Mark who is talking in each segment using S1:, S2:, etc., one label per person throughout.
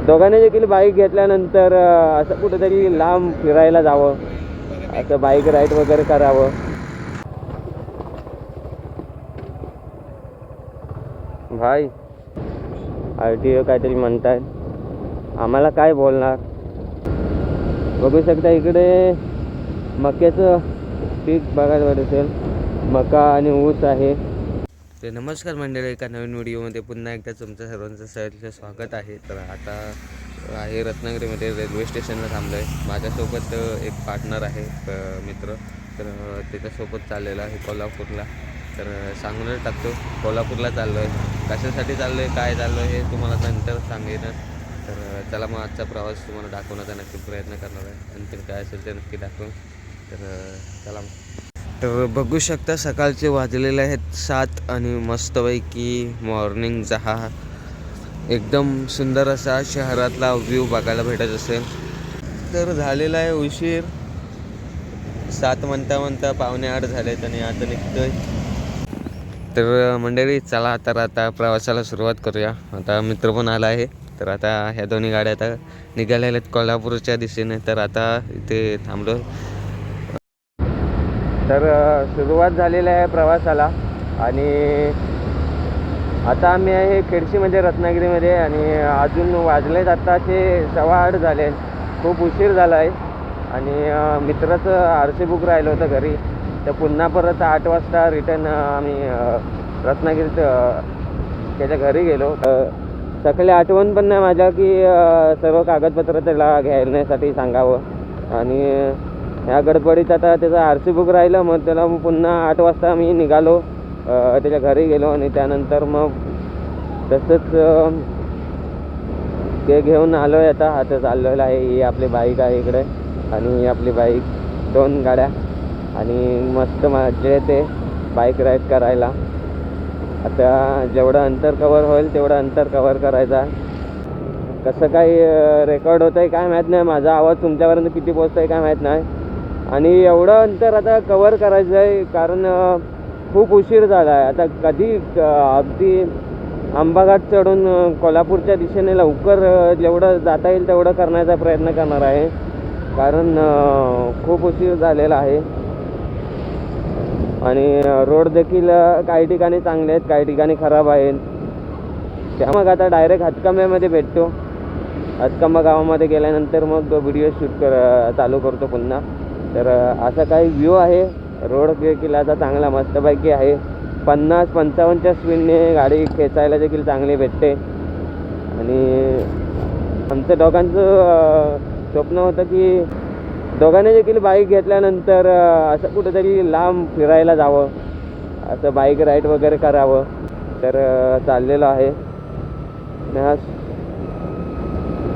S1: दोघांनी देखील बाईक घेतल्यानंतर असं कुठेतरी लांब फिरायला जावं, असं बाईक राईड वगैरे करावं. भाई RTO काहीतरी म्हणताय, आम्हाला काय बोलणार. बघू शकता इकडे मक्याचं पीक बघायला भेटेल, मका आणि ऊस आहे. तर नमस्कार मंडळी, एका नवीन व्हिडिओमध्ये पुन्हा एकदा तुमचं सर्वांचं सहर्ष स्वागत आहे. तर आता आहे रत्नागिरीमध्ये रेल्वे स्टेशनला थांबलो आहे. माझ्यासोबत एक पार्टनर आहे, मित्र. तर त्याच्यासोबत चाललेला आहे कोल्हापूरला. तर सांगूनच टाकतो, कोल्हापूरला चाललो आहे. कशासाठी चाललो आहे, काय चाललो आहे हे तुम्हाला नंतर सांगेनच. तर चला मग आजचा प्रवास तुम्हाला दाखवण्याचा नक्की प्रयत्न करणार आहे. आणखी काय असेल ते नक्की दाखवून. तर चला मग. तर बघू शकता सकाळचे वाजलेले आहेत 7 आणि मस्तपैकी मॉर्निंग चहा, एकदम सुंदर असा शहरातला व्ह्यू बघायला भेटत असेल. तर झालेला आहे उशीर, 7 म्हणता 7:45 झालेत आणि आता निघतोय. तर मंडळी चला आता प्रवासाला सुरुवात करूया. आता मित्र पण आला आहे. तर आता ह्या दोन्ही गाड्या आता निघालेल्या आहेत कोल्हापूरच्या दिशेने. तर आता इथे थांबलो. तर सुरुवात झालेली आहे प्रवासाला आणि आता आम्ही आहे खेडशी म्हणजे रत्नागिरीमध्ये. आणि अजून वाजलेत आत्ताचे 7:15 झाले, खूप उशीर झाला आहे. आणि मित्राचं RC बुक राहिलं होतं घरी, तर पुन्हा परत 8 वाजता रिटर्न आम्ही रत्नागिरीत त्याच्या घरी गेलो. सकाळी आठवण पण नाही माझ्या की सर्व कागदपत्र त्याला घेण्यासाठी सांगावं. आणि ह्या गडबडीत आता त्याचं RC बुक राहिलं, मग त्याला पुन्हा 8 वाजता मी निघालो, त्याच्या घरी गेलो. आणि त्यानंतर मग तसंच ते घेऊन आलो आहे. आता चाललेलं आहे. ही आपली बाईक आहे इकडे आणि ही आपली बाईक, 2 गाड्या. आणि मस्त मजा येते बाईक राईड करायला. आता जेवढं अंतर कवर होईल तेवढं अंतर कवर करायचा. कसं काही रेकॉर्ड होतं आहे काय माहीत नाही, माझा आवाज तुमच्यापर्यंत किती पोचतो आहे काय माहीत नाही. आणि एवढं अंतर आता कवर करायचं आहे कारण खूप उशीर झाला आहे. आता कधी अगदी आंबाघाट चढून कोल्हापूरच्या दिशेने लवकर जेवढं जाता येईल तेवढं करण्याचा प्रयत्न करणार आहे, कारण खूप उशीर झालेला आहे. आणि रोड देखील काही ठिकाणी चांगले आहेत, काही ठिकाणी खराब आहेत. त्या मग आता डायरेक्ट हातकंब्यामध्ये भेटतो. हातकंबा गावामध्ये गेल्यानंतर मग व्हिडिओ शूट चालू करतो पुन्हा. तर असा काही व्ह्यू आहे. रोड देखील आता चांगला मस्तपैकी आहे. 50-55च्या स्पीडने गाडी खेचायला देखील चांगली भेटते. आणि आमच्या दोघांचं स्वप्न होतं की दोघांनी देखील बाईक घेतल्यानंतर असं कुठेतरी लांब फिरायला जावं, असं बाईक राईड वगैरे करावं. तर चाललेलं आहे.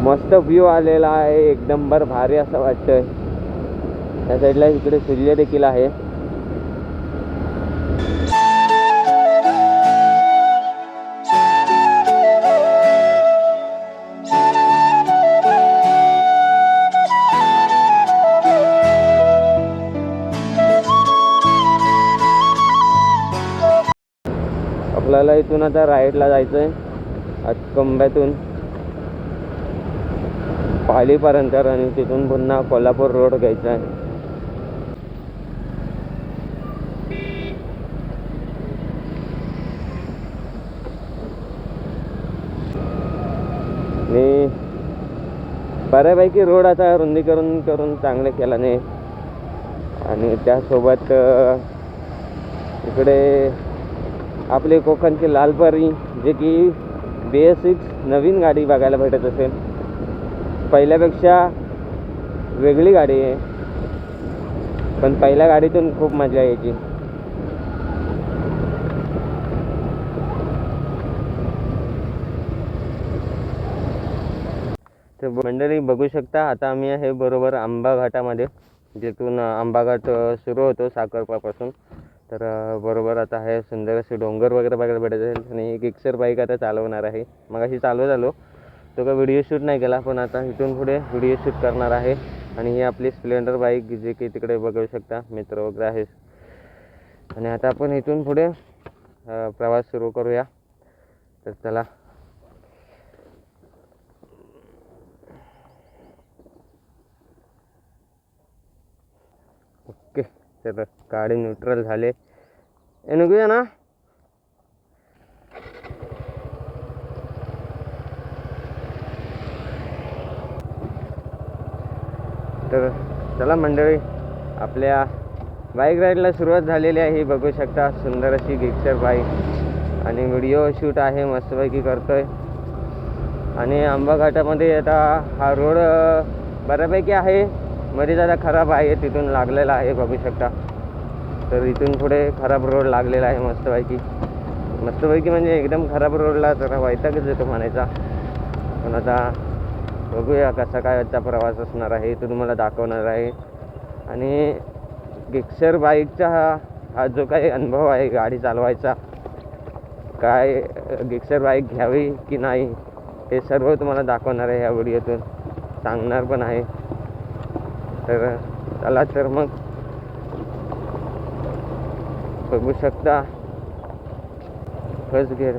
S1: मस्त व्ह्यू आलेला आहे, एकदम भारी असं वाटतंय. त्या साईडला इकडे सूर्य देखील आहे. आपल्याला इथून आता राईडला जायचं आहे, हातकंब्यातून पालीपर्यंत आणि तिथून पुन्हा कोल्हापूर रोड घ्यायचा आहे. आणि बऱ्यापैकी रोड आता रुंदीकरण करून चांगले केल्याने, आणि त्यासोबत इकडे आपली कोकणची लालपरी, जे की BS6 नवीन गाडी बघायला भेटत असेल. पहिल्यापेक्षा वेगळी गाडी आहे, पण पहिल्या गाडीतून खूप मजा यायची. तर मंडळी बघू शकता आता आम्ही आहे बरोबर आंबा घाटामध्ये, जिथून आंबा घाट सुरू होतो साखरपापासून. तर बरोबर आता आहे सुंदर असे डोंगर वगैरे बघायला भेटत असेल. आणि एक एक्सर बाईक आता चालवणार आहे. मग अशी चालवत आलो, तो काय व्हिडिओ शूट नाही केला, पण आता इथून पुढे व्हिडिओ शूट करणार आहे. आणि ही आपली स्प्लेंडर बाईक, जे की तिकडे बघू शकता मित्र वगैरे आहे. आणि आता आपण इथून पुढे प्रवास सुरू करूया. तर चला. तर गाडी न्यूट्रल झाले हे निघूया ना. तर चला मंडळी, आपल्या बाईक राईडला सुरुवात झालेली आहे. ही बघू शकता सुंदर अशी गिक्सर बाईक आणि व्हिडिओ शूट आहे मस्तपैकी करतोय. आणि आंबा घाटामध्ये आता हा रोड बऱ्यापैकी आहे, मध्येच आता खराब आहे, तिथून लागलेला आहे बघू शकता. तर इथून पुढे खराब रोड लागलेला आहे मस्तपैकी म्हणजे एकदम खराब रोडला जरा वैतागच येतो म्हणायचा. पण आता बघूया कसा काय आजचा प्रवास असणार आहे, तो तुम्हाला दाखवणार आहे. आणि गिक्सर बाईकचा हा जो काही अनुभव आहे गाडी चालवायचा, काय गिक्सर बाईक घ्यावी की नाही हे सर्व तुम्हाला दाखवणार आहे या व्हिडिओतून, सांगणार पण आहे. तर चला तर मग बघू शकता फर्स्ट गिअर.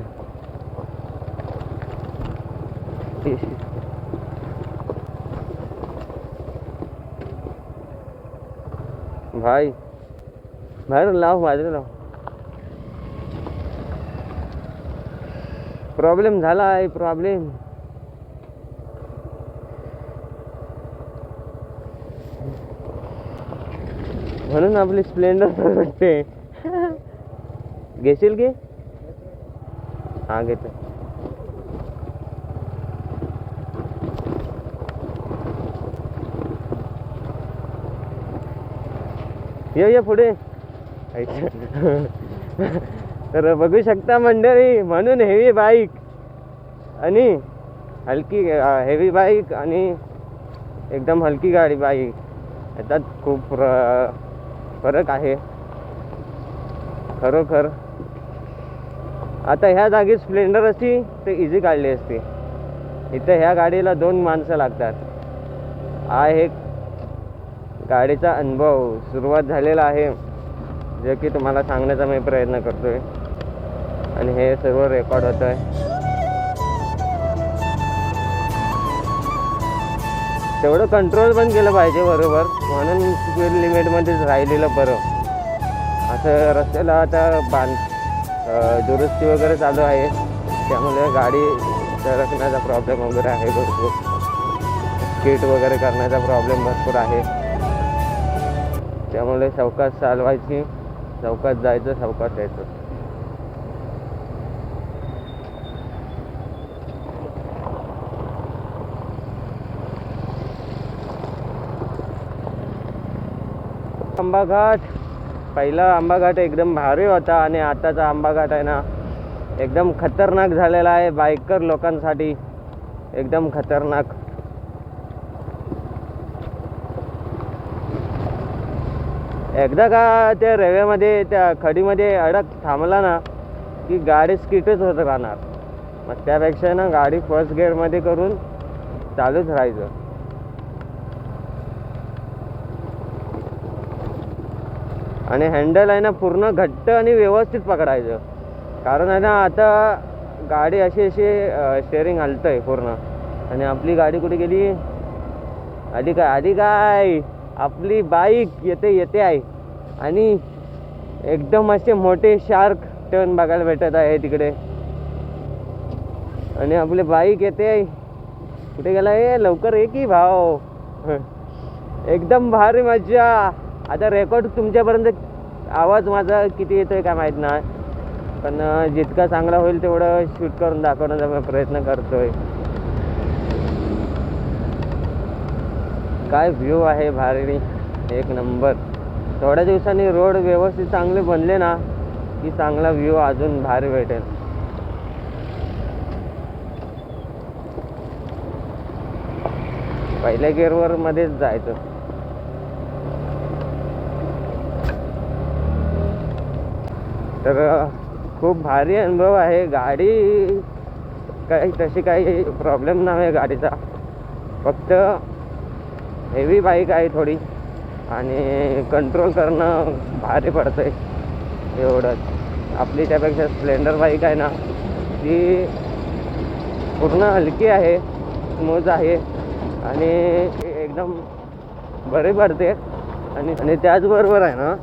S1: भाई बाहेर लाव, बाजूला लाव. प्रॉब्लेम झाला आहे, प्रॉब्लेम. म्हणून आपली स्प्लेंडर वाटते. घेशील की? हा घेतो. ये पुढे. तर बघू शकता मंडळी, म्हणून हेवी बाईक आणि हलकी हेवी बाईक आणि एकदम हलकी गाडी बाईक याच्यात खूप फरक आहे खरोखर. आता ह्या जागी स्प्लेंडर असती तर इझी काढली असती. इथं ह्या गाडीला 2 माणसं लागतात. हा एक गाडीचा अनुभव सुरुवात झालेला आहे, जे की तुम्हाला सांगण्याचा मी प्रयत्न करतोय. आणि हे सर्व रेकॉर्ड होत आहे. तेवढं कंट्रोल पण केलं पाहिजे बरोबर, म्हणून स्पीड लिमिटमध्येच राहिलेलं बरं. असं रस्त्याला आता दुरुस्ती वगैरे चालू आहे, त्यामुळे गाडी सरकण्याचा प्रॉब्लेम वगैरे आहे भरपूर. स्किट वगैरे करण्याचा प्रॉब्लेम भरपूर आहे. त्यामुळे सावकाश चालवायची, सावकाश जायचं, सावकाश यायचं. आंबा घाट, पहिला आंबा घाट एकदम भारी होता आणि आताचा आंबा घाट आहे ना एकदम खतरनाक झालेला आहे बायकर लोकांसाठी, एकदम खतरनाक. एकदा का त्या रेव्यामध्ये त्या खडीमध्ये अडक थांबला ना की गाडी स्किटच होत राहणार. मग त्यापेक्षा ना गाडी फर्स्ट गिअरमध्ये करून चालूच राहायचं. आणि हँडल आहे ना पूर्ण घट्ट आणि व्यवस्थित पकडायचं, कारण आहे ना आता गाडी अशी स्टेअरिंग हलतंय पूर्ण. आणि आपली गाडी कुठे गेली? आधी काय आपली बाईक येते आहे. आणि एकदम असे मोठे शार्क टर्न बघायला भेटत आहे तिकडे. आणि आपली बाईक येते, कुठे गेला? लवकर ये की भाऊ. एकदम भारी मजा. आता रेकॉर्ड तुमच्यापर्यंत आवाज माझा किती येतोय काय माहीत नाही, पण जितका चांगला होईल तेवढं शूट करून दाखवण्याचा मी प्रयत्न करतोय. काय व्ह्यू आहे भारी, एक नंबर. थोड्या दिवसांनी रोड व्यवस्थित चांगले बनले ना की चांगला व्ह्यू अजून भारी भेटेल. पहिल्या गिअरवर मध्येच जायचं. तर खूप भारी अनुभव आहे. गाडी काही तशी काही प्रॉब्लेम नाही गाडीचा, फक्त हेवी बाईक आहे थोडी आणि कंट्रोल करणं भारी पडतं आहे एवढंच. आपली त्यापेक्षा स्प्लेंडर बाईक आहे ना ती पूर्ण हलकी आहे, स्मूथ आहे आणि एकदम बरी पडते. आणि त्याचबरोबर आहे ना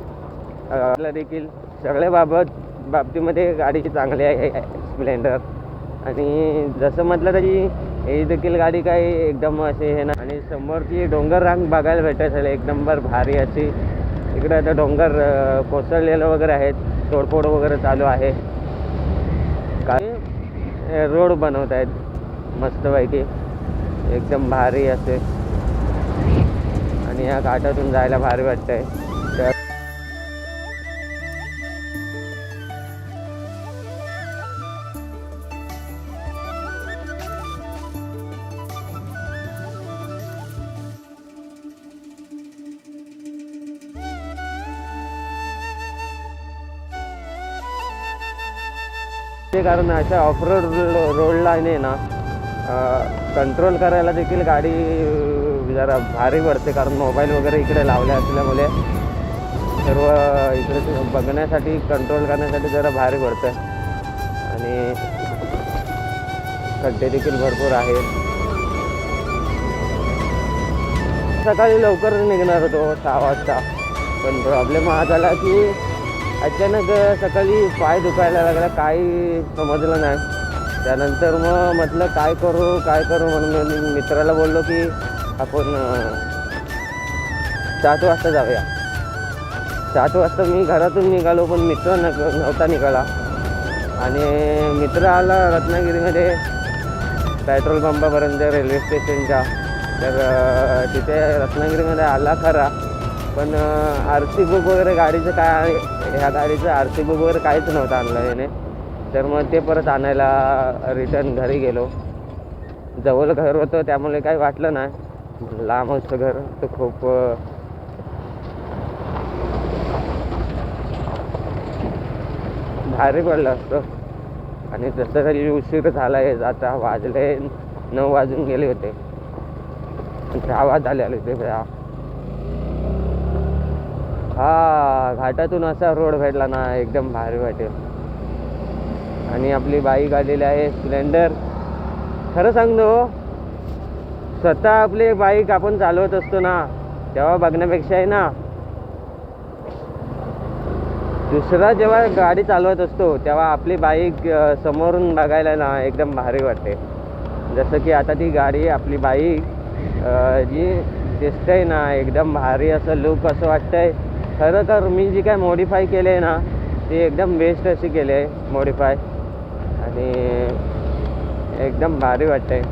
S1: आपला देखील सगळ्या बाबतीमध्ये गाडीची चांगली आहे स्प्लेंडर. आणि जसं म्हटलं तरी ही देखील गाडी काही एकदम असे हे ना. आणि समोरची डोंगर रांग बघायला भेटत असेल, एक नंबर भारी अशी. इकडे आता डोंगर कोसळलेलं वगैरे आहेत, तोडफोड वगैरे चालू आहे. काय रोड बनवत आहेत मस्तपैकी, एकदम भारी असे. आणि या घाटातून जायला भारी वाटतंय. ते कारण अशा ऑफरोड रोडला नाही ना कंट्रोल करायला देखील गाडी जरा भारी पडते. कारण मोबाईल वगैरे इकडे लावले असल्यामुळे सर्व इकडे बघण्यासाठी कंट्रोल करण्यासाठी जरा भारी पडतं. आणि खड्डे देखील भरपूर आहेत. सकाळी लवकर निघणार होतो 6 वाजता, पण प्रॉब्लेम हा झाला की अचानक सकाळी पाय दुखायला लागला, काही समजलं नाही. त्यानंतर मग म्हटलं काय करू म्हणून मी मित्राला बोललो की आपण 7 वाजता जाऊया. 7 वाजता मी घरातून निघालो, पण मित्र नव्हता निघाला. आणि मित्र आला रत्नागिरीमध्ये पेट्रोल पंपापर्यंत रेल्वे स्टेशनच्या. तर तिथे रत्नागिरीमध्ये आला खरा, पण आर सी बुक वगैरे गाडीचं काय, ह्या गाडीचं आर सी बुक वगैरे काहीच नव्हतं आणलं याने. तर मग ते परत आणायला रिटर्न घरी गेलो. जवळ घर होतं त्यामुळे काही वाटलं नाही. लांब होतं घर तर खूप भारी पडलं असतं. आणि तसं तरी उशीर झाला आहे, आता वाजले 9 वाजून गेले होते. 6 वाज आले होते. हा घाटातून असा रोड भेटला ना, एकदम भारी वाटेल. आणि आपली बाईक आलेली आहे स्प्लेंडर. खरं सांगतो, स्वतः आपली बाईक आपण चालवत असतो ना, तेव्हा बघण्यापेक्षा आहे ना, दुसरा जेव्हा गाडी चालवत असतो तेव्हा आपली बाईक समोरून बघायला ना एकदम भारी वाटते. जसं की आता ती गाडी आपली बाईक जी दिसतंय ना, एकदम भारी असं लुक असं वाटतंय. खरं तर मी जी काय मॉडिफाय केले आहे ना, ती एकदम बेस्ट अशी केली आहे मॉडिफाय. आणि एकदम भारी वाटतंय.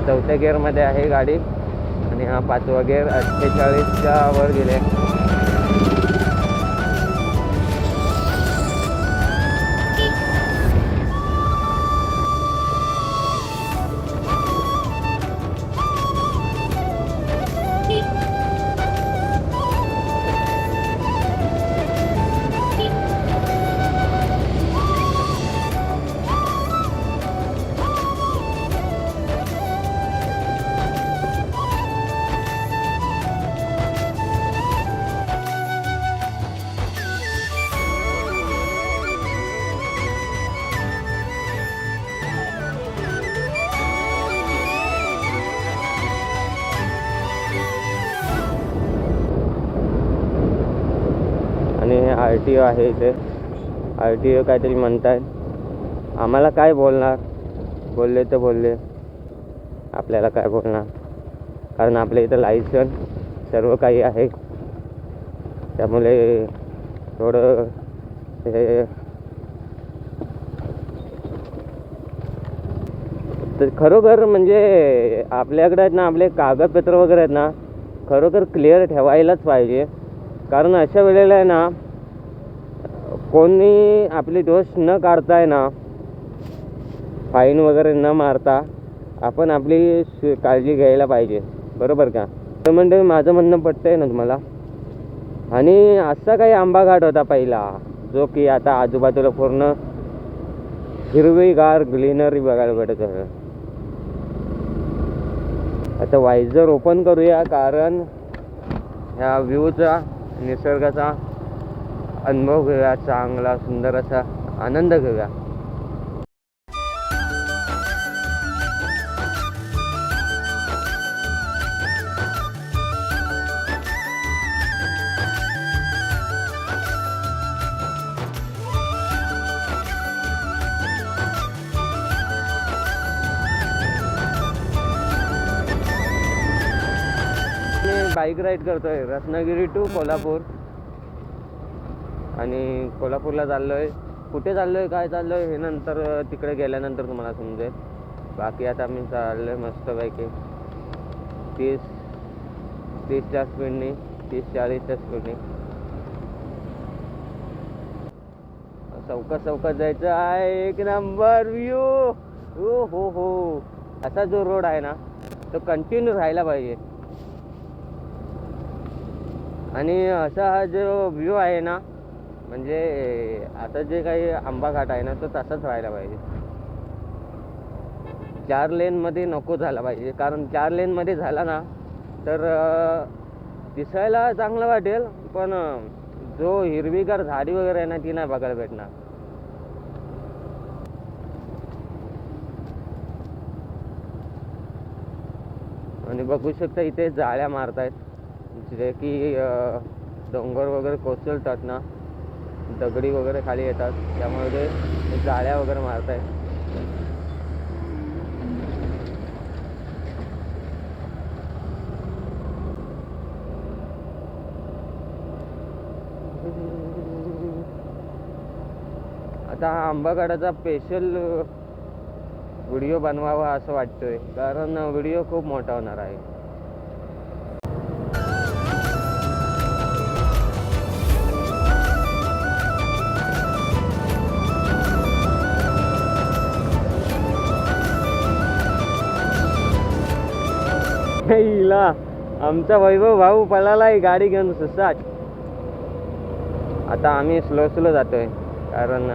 S1: 4थ्या गिअरमध्ये आहे गाडी आणि हा 5वा गिअर 48च्या वर गेले. आणि हे RTO आहे. इथे RTO काहीतरी म्हणताय. आम्हाला काय बोलणार, बोलले तर बोलले, आपल्याला काय बोलणार. कारण आपल्या इथं लायसन सर्व काही आहे. त्यामुळे थोडं हे तर खरोखर म्हणजे आपल्याकडे आहेत ना, आपले कागदपत्र वगैरे आहेत ना, खरोखर क्लिअर ठेवायलाच पाहिजे. कारण अशा वेळेला आहे ना, कोणी आपली दोष न काढताय ना, फाईन वगैरे न मारता आपण आपली काळजी घ्यायला पाहिजे. बरोबर का? तर म्हणजे माझं म्हणणं पटतंय ना तुम्हाला. आणि असा काही आंबा घाट होता पहिला, जो की आता आजूबाजूला पूर्ण हिरवीगार ग्रीनरी बघायला भेटत आहे. आता वायझर ओपन करूया, कारण ह्या व्ह्यूचा, निसर्गाचा अनुभव घेऊया. चांगला सुंदर असा आनंद घेऊया. बाईक राईड करतोय रत्नागिरी टू कोल्हापूर. आणि कोल्हापूरला चाललोय. कुठे चाललोय काय चाललोय हे नंतर तिकडे गेल्यानंतर तुम्हाला समजेल. बाकी आता मी चाललोय मस्तपैकी 30च्या स्पीडने 30-40च्या स्पीडने चौकात जायचं आहे. एक नंबर व्ह्यू. हो असा जो रोड आहे ना तो कंटिन्यू राहायला पाहिजे. आणि असा हा जो व्ह्यू आहे ना म्हणजे आता जे काही आंबा घाट आहे ना तो तसाच राहायला पाहिजे. 4 लेनमध्ये नको झाला पाहिजे. कारण 4 लेनमध्ये झाला ना तर दिसायला चांगलं वाटेल पण जो हिरवीगार झाडी वगैरे आहे ना ती नाही बघायला भेटणार. आणि बघू शकता इथे जाळ्या मारतायत जे की डोंगर वगैरे कोसळतात ना दगडी वगैरे खाली येतात त्यामुळे ते जाळ्या वगैरे मारतायत. आता हा आंबाघाटाचा स्पेशल व्हिडिओ बनवावा असं वाटतोय कारण व्हिडिओ खूप मोठा होणार आहे. हिला आमचा वैभव भाऊ पळालाय गाडी घेऊन सुसाट. आता आम्ही स्लो जातोय कारण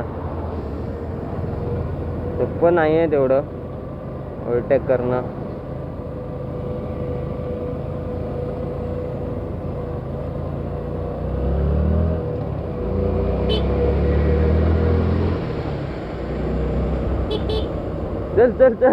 S1: सोपं नाही आहे तेवढं ओव्हरटेक करणं. चल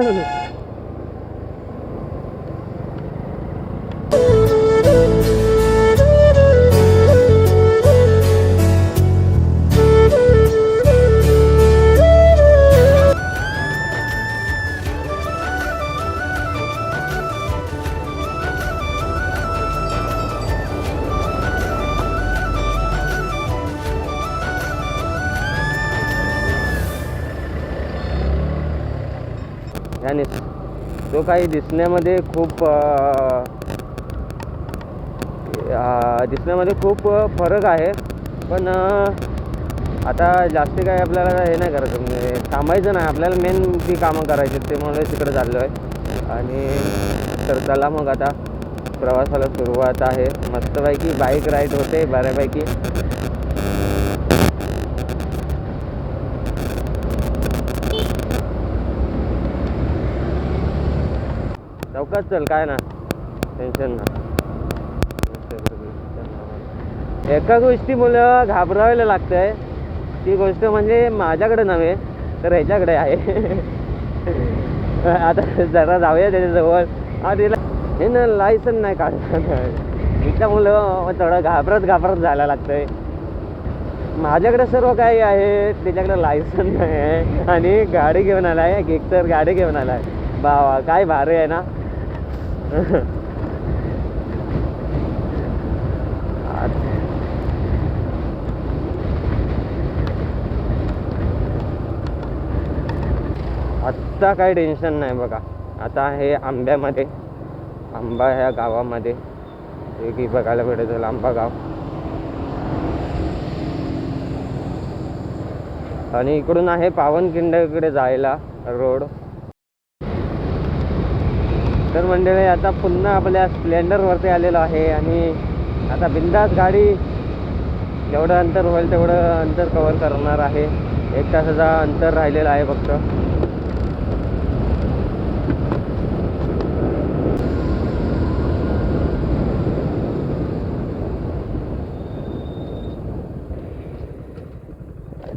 S1: तो काही दिसण्यामध्ये खूप फरक आहे पण आता जास्त काही आपल्याला हे नाही करायचं म्हणजे थांबायचं नाही. आपल्याला मेन ती कामं करायची त्यामुळे तिकडे चाललो आहे. आणि तर चला मग आता प्रवासाला सुरुवात आहे. मस्तपैकी बाईक राईड होते बऱ्यापैकी. चौकात चल काय ना टेन्शन ना. एका गोष्टीमुळे घाबरायला लागतंय ती गोष्ट म्हणजे माझ्याकडे नव्हे तर ह्याच्याकडे आहे. आता जरा जाऊया त्याच्याजवळ. तिला हे ना लायसन नाही काढत त्याच्यामुळं थोडं घाबरत जायला लागतंय. माझ्याकडे सर्व काही आहे त्याच्याकडे लायसन नाही आहे आणि गाडी घेऊन आलाय गेक्सर गाडी घेऊन आलाय. बावा काय भारी आहे ना. आत्ता काही टेन्शन नाही बघा. आता हे आंब्यामध्ये आंबा ह्या गावामध्ये एक बघायला भेटेल आंबा गाव. आणि इकडून आहे पावनखिंडकडे जायला रोड. तर मंडळी आता पुन्हा आपल्या स्प्लेंडरवरती आलेलो आहे आणि आता बिंदास गाडी जेवढं अंतर होईल तेवढं अंतर कव्हर करणार आहे. 1 तासाचा अंतर राहिलेला आहे फक्त.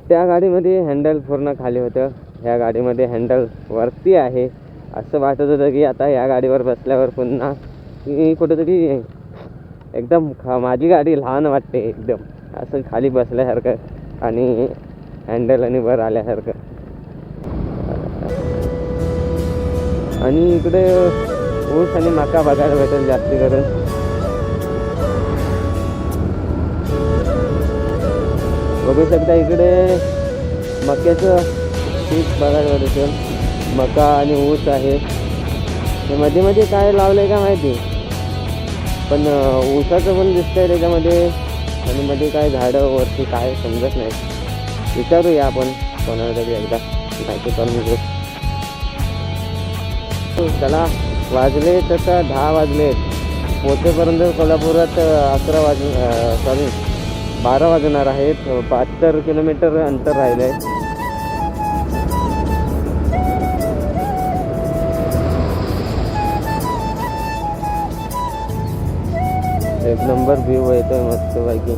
S1: त्या गाडीमध्ये हँडल पूर्ण खाली होतं. ह्या गाडीमध्ये हँडल वरती आहे. असं वाटत होतं की आता या गाडीवर बसल्यावर पुन्हा की कुठेतरी एकदम माझी गाडी लहान वाटते एकदम असं खाली बसल्यासारखं आणि हँडल आणि वर आल्यासारखं. आणि इकडे ऊस आणि मका बघायला भेटेल जास्ती करून. बघू शकता इकडे मक्याचं पीक बघायला भेटेल. मका आणि ऊस आहे. ते मध्ये मध्ये काय लावलं आहे का माहिती, पण ऊसाचं पण दिसतंय त्याच्यामध्ये आणि मध्ये काय झाडं वरती काय समजत नाही. विचारूया आपण कोणाला तरी एकदा माहिती करून घेऊ. चला, वाजले तसं 10 वाजले. पोचेपर्यंत कोल्हापुरात 12 वाजणार आहेत. 72 किलोमीटर अंतर राहिलं आहे. एक नंबर व्ह्यू येतोय मस्त पैकी.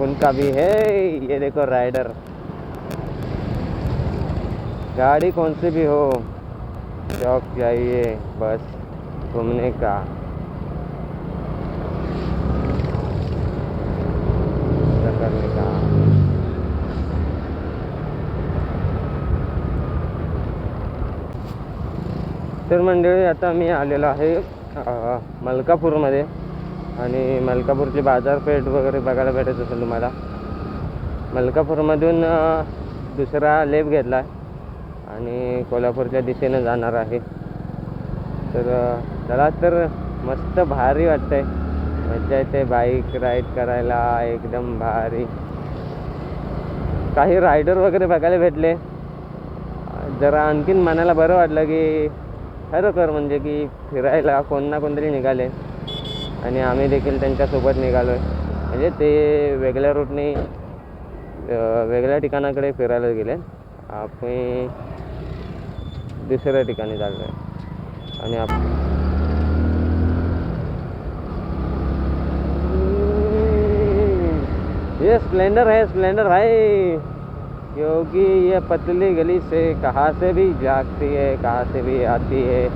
S1: उनका भी है, ये देखो राइडर. गाड़ी कौन सी भी हो, शौक चाहिए बस घूमने का. करने का. तर मंडळी, आता मी आलेलो आहे मलकापूरमध्ये आणि मलकापूरची बाजारपेठ वगैरे बघायला भेटत असेल तुम्हाला. मलकापूरमधून दुसरा लेफ्ट घेतला आणि कोल्हापूरच्या दिशेनं जाणार आहे. तर चला, तर मस्त भारी वाटतंय, मजा येते बाईक राईड करायला, एकदम भारी. काही रायडर वगैरे बघायला भेटले, जरा आणखीन मनाला बरं वाटलं की खरोखर म्हणजे की फिरायला कोण ना कोणतरी निघाले आणि आम्ही देखील त्यांच्यासोबत निघालो आहे. म्हणजे ते वेगळ्या रूटने वेगळ्या ठिकाणाकडे फिरायला गेले, आपण दुसऱ्या ठिकाणी चाललो आहे. आणि ये स्प्लेंडर है, स्प्लेंडर भाई, क्योंकि ये पतली गली से कहाँ से भी जागती है, कहाँ से भी आती है,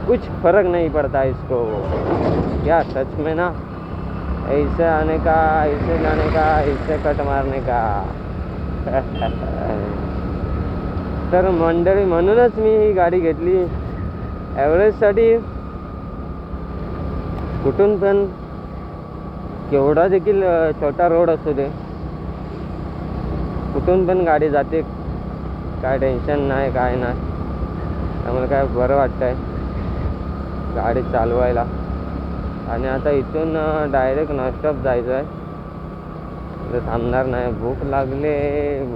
S1: कुछ फर्क नहीं पड़ता इसको. क्या सच में ना, ऐसे आने का, ऐसे जाने का, ऐसे कट मारने का. तर मंडळी, म्हणूनच मी ही गाडी घेतली ॲव्हरेजसाठी. कुठून पण केवढा देखील छोटा रोड असू दे, कुठून पण गाडी जाते, काय टेन्शन नाही, काय नाही. त्यामुळे काय बरं वाटतं आहे गाडी चालवायला. आणि आता इथून डायरेक्ट नॉनस्टॉप जायचं आहे, थांबणार नाही. भूक लागले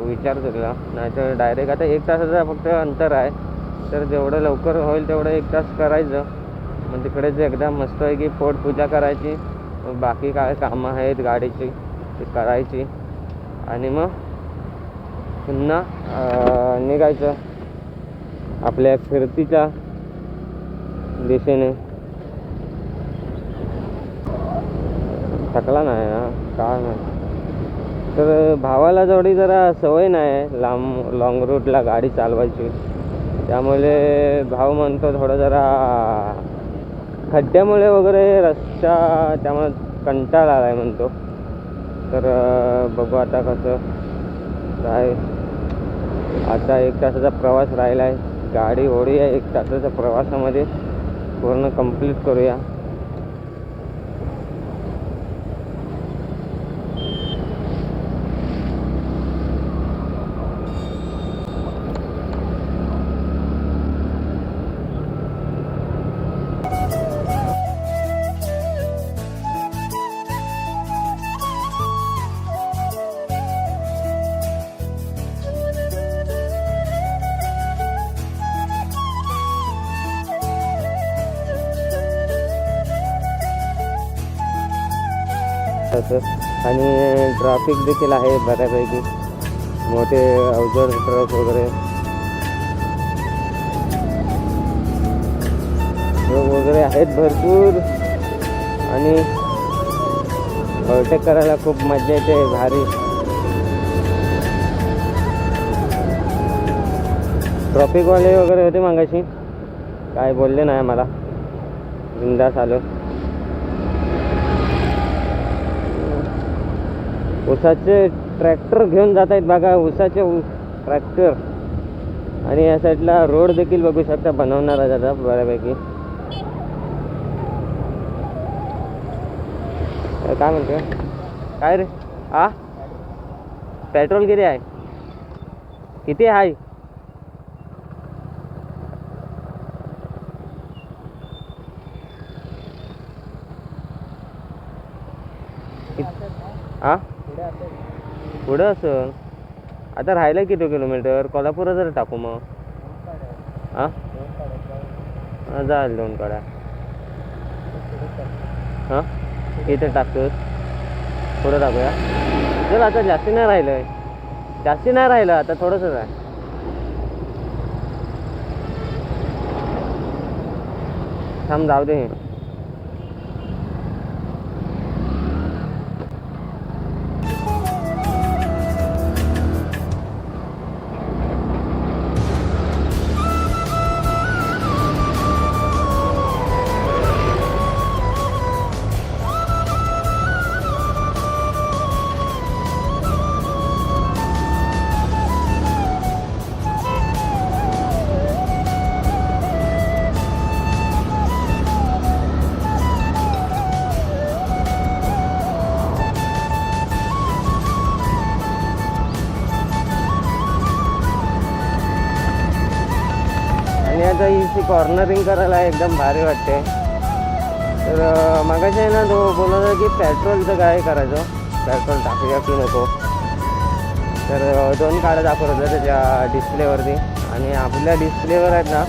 S1: विचार केला, नाही तर डायरेक्ट आता 1 तासाचा फक्त अंतर आहे, तर जेवढं लवकर होईल तेवढं 1 तास करायचं. मग तिकडेच एकदा मस्त आहे की पोटपूजा करायची, बाकी काय कामं आहेत गाडीची ती करायची आणि मग पुन्हा निघायचं आपल्या फिरतीच्या दिशेने. थकला नाही ना काय नाही. तर भावाला जेवढी जरा सवय नाही लॉंग रूटला गाडी चालवायची, त्यामुळे भाऊ म्हणतो थोडं जरा खड्ड्यामुळे वगैरे रस्ता, त्यामुळे कंटाळा आला आहे म्हणतो. तर बघू आता कसं काय. आता 1 तासाचा प्रवास राहिला आहे, गाडी ओढी आहे 1 तासाच्या प्रवासामध्ये, पूर्ण कंप्लीट करूया. आणि ट्रॅफिक देखील आहे बऱ्यापैकी, मोठे अवजड ट्रक वगैरे आहेत भरपूर. आणि ओव्हरटेक करायला खूप मजा येते, भारी. ट्रॉफिकवाले वगैरे होते मागाशी, काय बोलले नाही मला, बिंदास आलो. ऊसाचे ट्रॅक्टर घेऊन जात आहेत बघा, ऊसाचे ट्रॅक्टर. आणि या साईडला रोड देखील बघू शकता बनवणार आहे आता बऱ्यापैकी. काय म्हणतो काय रे? आ पेट्रोल किती आहे? किती आहे? आ पुढं असं आता राहिलं किती किलोमीटर? कोल्हापूर जर टाकू मग हां जाईल 2 काड्या. हां इथे टाकतोस पुढं टाकूया. चल आता जास्ती नाही राहिलं आता थोडंसंच आहे. थांब जाऊ दे. आणि आता ही कॉर्नरिंग करायला एकदम भारी वाटते. तर मगाशी आहे ना तो बोलत होता की पेट्रोलचं काय करायचं, पेट्रोल टाकूया की नको. तर 2 काड्या दाखवत होत्या त्याच्या डिस्प्लेवरती आणि आपल्या डिस्प्लेवर आहेत ना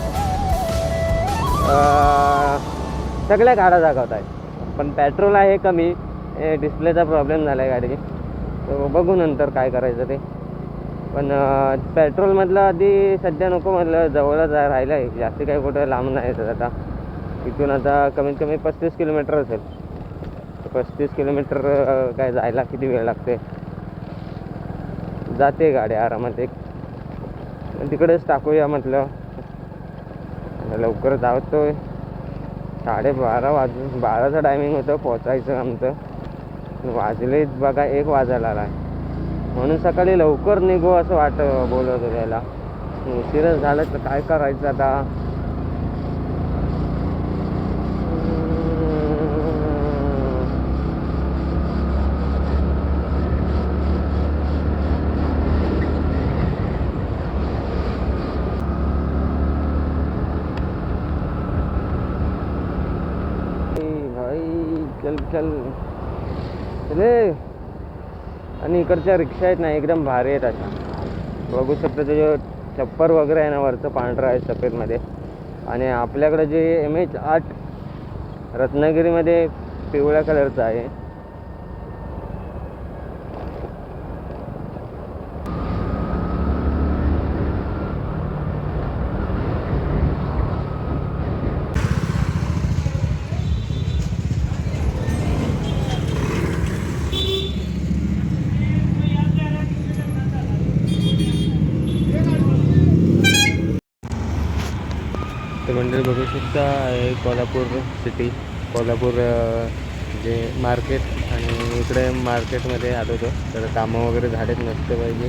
S1: सगळ्या गाड्या दाखवत आहेत, पण पेट्रोल आहे कमी. डिस्प्लेचा प्रॉब्लेम झाला आहे गाडीची. तर बघू नंतर काय करायचं ते. पण पेट्रोलमधलं आधी सध्या नको म्हटलं, जवळच राहिलं आहे, जास्त काही कुठं लांब नाही येतात. आता इथून आता कमीत कमी 35 किलोमीटर असेल. 35 किलोमीटर काय जायला किती वेळ लागते? जाते गाडी आरामात. तिकडेच टाकूया म्हटलं, लवकर जातोय. 12:30 12चं टायमिंग होतं पोचायचं आमचं. वाजले बघा 1 वाजायला आला आहे. म्हणून सकाळी लवकर निघू असं बोलत होतं त्याला. उशीरच झालं तर काय करायचं आता. चल चले. आणि इकडच्या रिक्षा आहेत ना एकदम भारी आहेत अशा. बघू शकतो त्याचे छप्पर वगैरे आहे ना वरचं पांढरं आहे सफेदमध्ये. आणि आपल्याकडे जे MH8 रत्नागिरीमध्ये पिवळ्या कलरचं आहे. तर मंडळी बघू शकता आहे कोल्हापूर सिटी, कोल्हापूर जे मार्केट. आणि इकडे मार्केटमध्ये आलो होतो. तर कामं वगैरे झालेत नसते पाहिजे.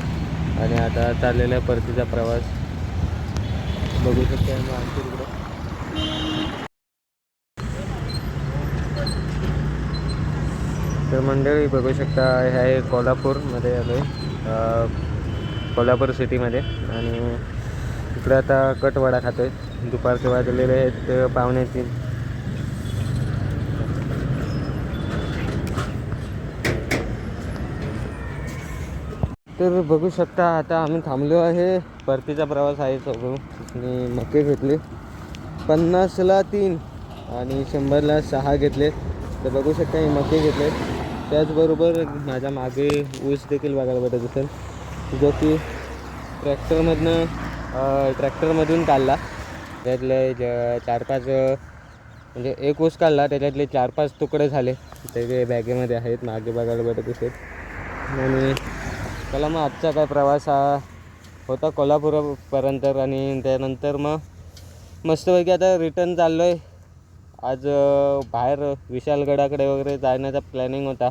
S1: आणि आता चाललेला आहे परतीचा प्रवास. बघू शकता मग आमच्या तिकडं तर मंडळी बघू शकता ह्या आहे कोल्हापूरमध्ये आलो आहे, कोल्हापूर सिटीमध्ये. आणि इकडे आता कटवडा खातो आहे. दुपारचे वाजलेले आहेत 2:45. तर बघू शकता आता आम्ही थांबलो आहे. परतीचा प्रवास आहे सगळं. आणि मके घेतले 50ला 3 आणि 100ला 6 घेतले. तर बघू शकता हे मके घेतले. त्याचबरोबर माझ्या मागे ऊस देखील बघायला भेटत असेल, जो की ट्रॅक्टरमधून काढला. त्यातले 4-5 म्हणजे एक ऊस काढला, त्याच्यातले 4-5 तुकडे झाले. ते बॅगेमध्ये आहेत मागे बघायला भेटत असेल. आणि चला मग आजचा काय प्रवास हा होता कोल्हापूरपर्यंत. आणि त्यानंतर मग मस्तपैकी आता रिटर्न चाललो आहे. आज बाहेर विशालगडाकडे वगैरे जाण्याचा प्लॅनिंग होता,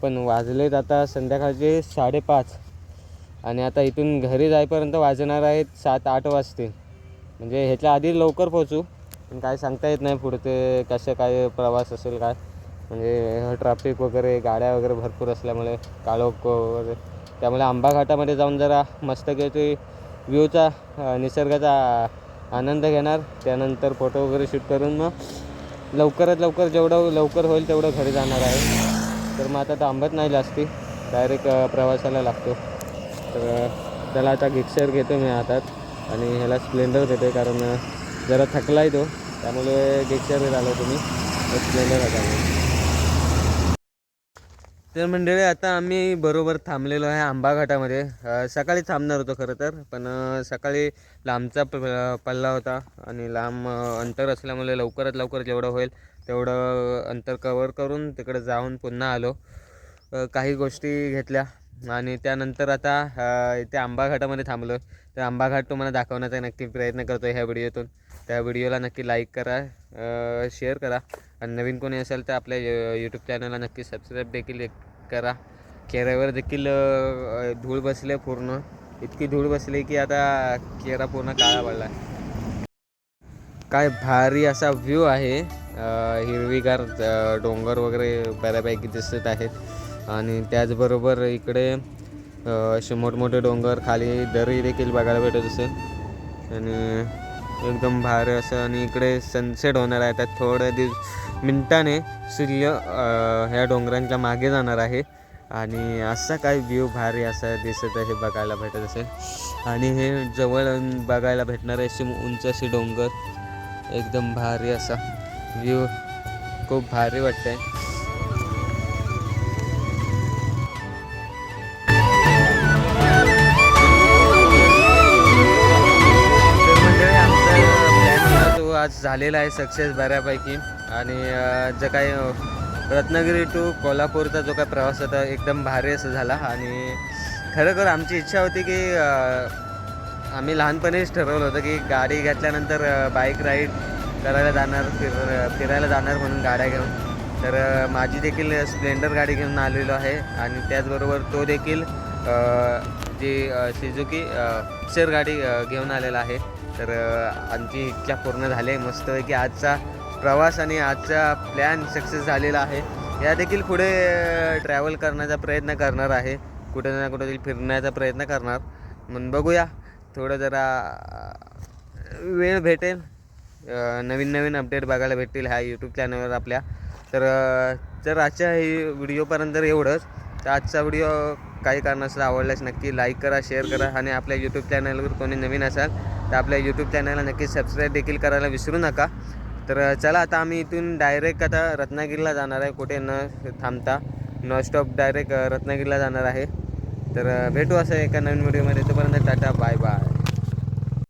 S1: पण वाजलेत आता संध्याकाळचे 5:30. आणि आता इथून घरी जाईपर्यंत वाजणार आहेत 7-8 वाजतील. म्हणजे ह्याच्या आधी लवकर पोहोचू, पण काय सांगता येत नाही पुढे ते कसं काय प्रवास असेल काय. म्हणजे ट्रॅफिक वगैरे गाड्या वगैरे भरपूर असल्यामुळे काळोख वगैरे, त्यामुळे आंबा घाटामध्ये जाऊन जरा मस्तपैकी व्ह्यूचा निसर्गाचा आनंद घेणार. त्यानंतर फोटो वगैरे शूट करून मग लवकरात लवकर जेवढं लवकर होईल तेवढं घरी जाणार आहे. तर मग आता थांबत नाही जास्ती, डायरेक्ट प्रवासाला लागतो. तर त्याला आता गिक्सर घेतो मी हातात आणि ह्याला स्प्लेंडर देतो कारण जरा थकला आहे तो, त्यामुळे गिक्सर झालो तुम्ही स्प्लेंडर हाताने. तर मंडळी आता आम्ही बरोबर थांबलेलो आहे आंबा घाटामध्ये. सकाळी थांबणार होतो खरं तर, पण सकाळी लांबचा पल्ला होता आणि लांब अंतर असल्यामुळे लवकरात लवकर जेवढं होईल तेवढं अंतर कवर करून तिकडे जाऊन पुन्हा आलो. काही गोष्टी घेतल्या आणि त्यानंतर आता इथे आंबा घाटामध्ये थांबलो. तर आंबा घाट तुम्हाला दाखवण्याचा नक्की प्रयत्न करतो ह्या व्हिडिओतून. त्या व्हिडिओला नक्की लाईक करा, शेअर करा आणि नवीन कोणी असेल तर आपल्या यूट्यूब चॅनलला नक्की सबस्क्राईब देखील करा. चेहऱ्यावर देखील धूळ बसले, पूर्ण इतकी धूळ बसली की आता चेहरा पूर्ण काळा पडला. काय भारी असा व्ह्यू आहे. हिरवीगार डोंगर वगैरे बऱ्यापैकी दिसत आहेत आणि त्याचबरोबर इकडे असे मोठमोठे डोंगर, खाली दरी देखील बघायला भेटत असेल आणि एकदम भारी असं. आणि इकडे सनसेट होणार आहे. त्यात थोड्या मिनिटाने सूर्य ह्या डोंगरांच्या मागे जाणार आहे आणि असा काय व्ह्यू भारी असा दिसत आहे बघायला भेटत असेल. आणि हे जवळ बघायला भेटणारे असे उंच असे डोंगर, एकदम भारी असा व्ह्यू, खूप भारी वाटतंय. आज झालेला आहे सक्सेस बऱ्यापैकी. आणि जे काही रत्नागिरी टू कोल्हापूरचा जो काय प्रवास होता एकदम भारी असं झाला. आणि खरोखर आमची इच्छा होती की आम्ही लहानपणीच ठरवलं होतं की गाडी घेतल्यानंतर बाईक राईड करायला जाणार, फिरायला जाणार म्हणून गाड्या घेऊन. तर माझी देखील स्प्लेंडर गाडी घेऊन आलेलो आहे आणि त्याचबरोबर तो देखील जी सुझुकी शर गाडी घेऊन आलेला आहे. तर आमची इच्छा पूर्ण झाली आहे मस्त की आजचा प्रवास आणि आजचा प्लॅन सक्सेस झालेला आहे. या देखील पुढे ट्रॅव्हल करण्याचा प्रयत्न करणार आहे, कुठे ना कुठे फिरण्याचा प्रयत्न करणार. म्हणून बघूया, थोडं जरा वेळ भेटेल, नवीन नवीन अपडेट बघायला भेटतील ह्या यूट्यूब चॅनलवर आपल्या. तर आजच्या ही व्हिडिओपर्यंत एवढंच. तर आजचा व्हिडिओ काही कारणास्तव आवडल्यास नक्की लाईक करा, शेअर करा आणि आपल्या यूट्यूब चॅनलवर कोणी नवीन असाल तर आपल्या यूट्यूब चॅनलला नक्की सबस्क्राईब देखील करायला विसरू नका. तर चला आता आम्ही इथून डायरेक्ट आता रत्नागिरीला जाणार आहे, कुठे न थांबता नॉनस्टॉप डायरेक्ट रत्नागिरीला जाणार आहे. तर भेटू असं एका नवीन व्हिडिओमध्ये. तोपर्यंत टाटा, बाय बाय.